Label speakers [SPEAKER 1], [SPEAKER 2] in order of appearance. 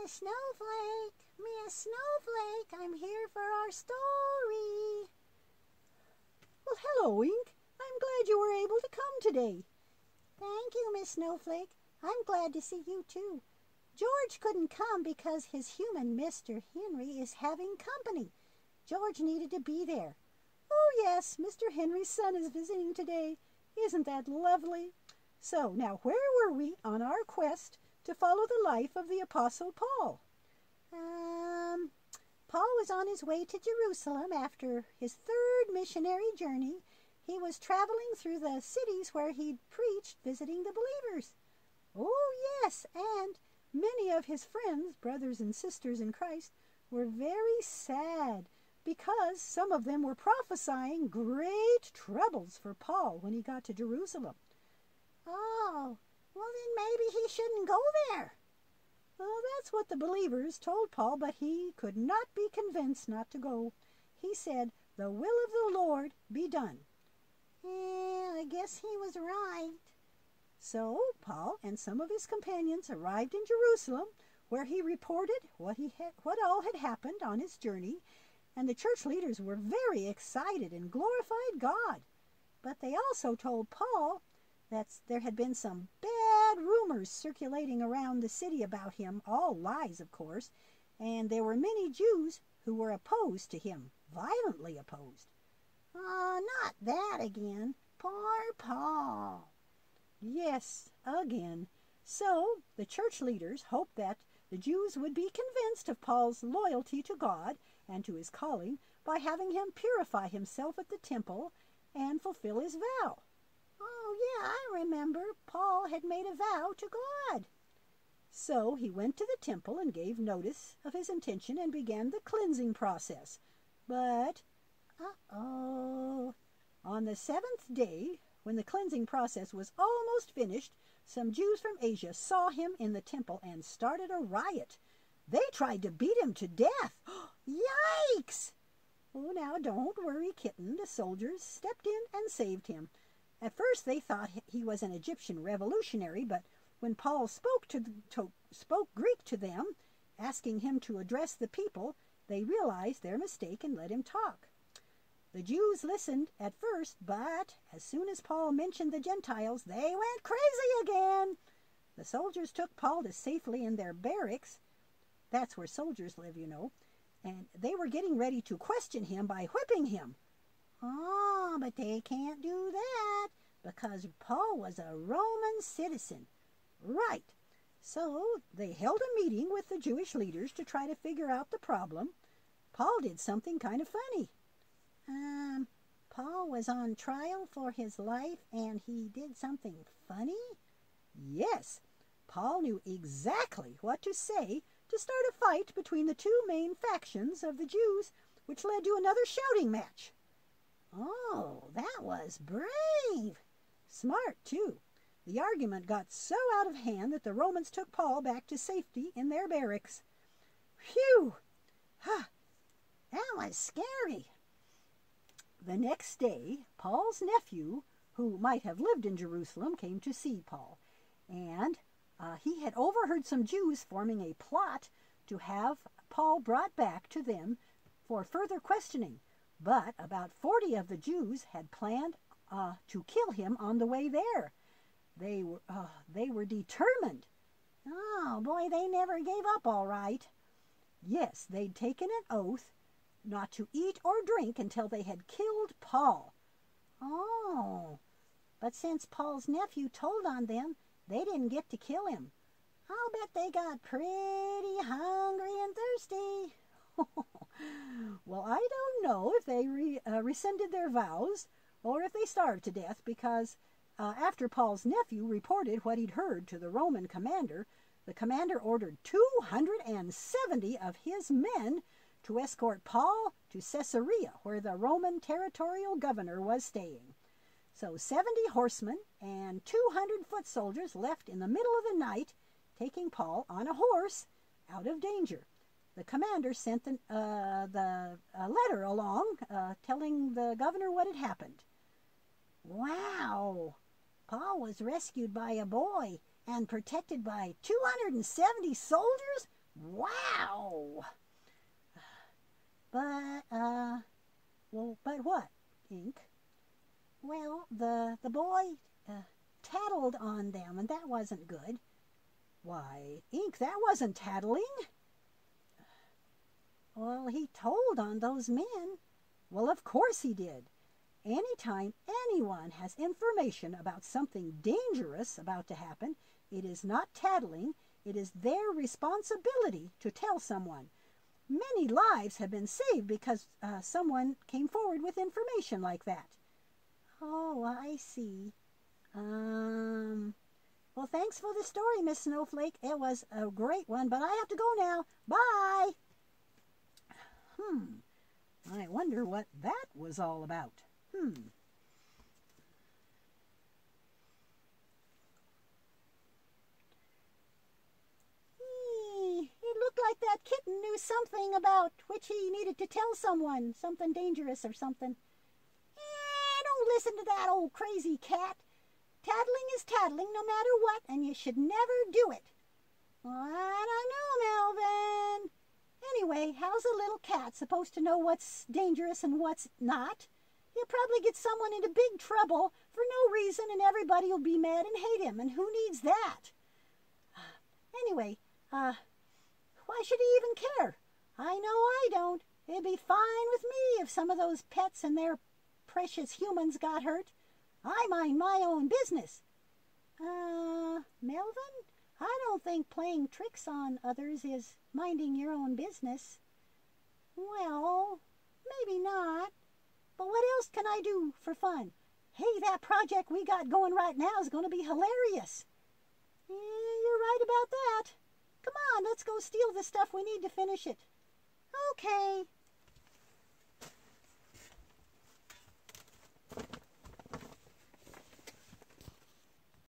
[SPEAKER 1] Miss Snowflake, Miss Snowflake, I'm here for our story.
[SPEAKER 2] Well, hello, Ink. I'm glad you were able to come today.
[SPEAKER 1] Thank you, Miss Snowflake. I'm glad to see you too. George couldn't come because his human Mr. Henry is having company. George needed to be there.
[SPEAKER 2] Oh, yes, Mr. Henry's son is visiting today. Isn't that lovely? So, now where were we on our quest to follow the life of the Apostle Paul?
[SPEAKER 1] Paul was on his way to Jerusalem after his third missionary journey. He was traveling through the cities where he'd preached, visiting the believers.
[SPEAKER 2] Oh, yes, and many of his friends, brothers and sisters in Christ, were very sad because some of them were prophesying great troubles for Paul when he got to Jerusalem.
[SPEAKER 1] Oh, well then maybe he shouldn't go there.
[SPEAKER 2] Well, that's what the believers told Paul, but he could not be convinced not to go. He said, "The will of the Lord be done."
[SPEAKER 1] I guess he was right.
[SPEAKER 2] So Paul and some of his companions arrived in Jerusalem, where he reported what all had happened on his journey, and the church leaders were very excited and glorified God. But they also told Paul that there had been some bad rumors circulating around the city about him, all lies, of course, and there were many Jews who were opposed to him, violently opposed.
[SPEAKER 1] Oh, not that again. Poor Paul.
[SPEAKER 2] Yes, again. So the church leaders hoped that the Jews would be convinced of Paul's loyalty to God and to his calling by having him purify himself at the temple and fulfill his vow.
[SPEAKER 1] Oh, yeah, I remember. Paul had made a vow to God.
[SPEAKER 2] So he went to the temple and gave notice of his intention and began the cleansing process. But, on the seventh day, when the cleansing process was almost finished, some Jews from Asia saw him in the temple and started a riot. They tried to beat him to death.
[SPEAKER 1] Yikes!
[SPEAKER 2] Oh, now don't worry, kitten. The soldiers stepped in and saved him. At first they thought he was an Egyptian revolutionary, but when Paul spoke Greek to them, asking him to address the people, they realized their mistake and let him talk. The Jews listened at first, but as soon as Paul mentioned the Gentiles, they went crazy again. The soldiers took Paul to safely in their barracks. That's where soldiers live, you know. And they were getting ready to question him by whipping him.
[SPEAKER 1] Oh, but they can't do that because Paul was a Roman citizen.
[SPEAKER 2] Right. So they held a meeting with the Jewish leaders to try to figure out the problem. Paul did something kind of funny.
[SPEAKER 1] Paul was on trial for his life and he did something funny?
[SPEAKER 2] Yes. Paul knew exactly what to say to start a fight between the two main factions of the Jews, which led to another shouting match.
[SPEAKER 1] Oh, that was brave.
[SPEAKER 2] Smart, too. The argument got so out of hand that the Romans took Paul back to safety in their barracks. Phew!
[SPEAKER 1] That was scary.
[SPEAKER 2] The next day, Paul's nephew, who might have lived in Jerusalem, came to see Paul, and he had overheard some Jews forming a plot to have Paul brought back to them for further questioning. But about 40 of the Jews had planned to kill him on the way there. They were determined.
[SPEAKER 1] Oh, boy, they never gave up all right.
[SPEAKER 2] Yes, they'd taken an oath not to eat or drink until they had killed Paul.
[SPEAKER 1] Oh, but since Paul's nephew told on them, they didn't get to kill him. I'll bet they got pretty hungry and thirsty.
[SPEAKER 2] Well, I don't know if they rescinded their vows or if they starved to death because after Paul's nephew reported what he'd heard to the Roman commander, the commander ordered 270 of his men to escort Paul to Caesarea, where the Roman territorial governor was staying. So 70 horsemen and 200 foot soldiers left in the middle of the night, taking Paul on a horse out of danger. The commander sent the letter along telling the governor what had happened.
[SPEAKER 1] Wow! Paul was rescued by a boy and protected by 270 soldiers?
[SPEAKER 2] Wow! But, well, but what, Ink?
[SPEAKER 1] Well, the boy tattled on them, and that wasn't good.
[SPEAKER 2] Why, Ink, that wasn't tattling.
[SPEAKER 1] Well, he told on those men.
[SPEAKER 2] Well, of course he did. Anytime anyone has information about something dangerous about to happen, it is not tattling, it is their responsibility to tell someone. Many lives have been saved because someone came forward with information like that.
[SPEAKER 1] Oh, I see. Well, thanks for the story, Miss Snowflake. It was a great one, but I have to go now. Bye!
[SPEAKER 2] I wonder what that was all about.
[SPEAKER 1] It looked like that kitten knew something about which he needed to tell someone, something dangerous or something. Don't listen to that old crazy cat. Tattling is tattling no matter what, and you should never do it. Well, I don't know, Melvin. Anyway, how's a little cat supposed to know what's dangerous and what's not? He'll probably get someone into big trouble for no reason, and everybody will be mad and hate him, and who needs that? Anyway, why should he even care? I know I don't. It'd be fine with me if some of those pets and their precious humans got hurt. I mind my own business. Melvin, I don't think playing tricks on others is minding your own business. Well, maybe not. But what else can I do for fun? Hey, that project we got going right now is going to be hilarious. You're right about that. Come on, let's go steal the stuff we need to finish it. Okay.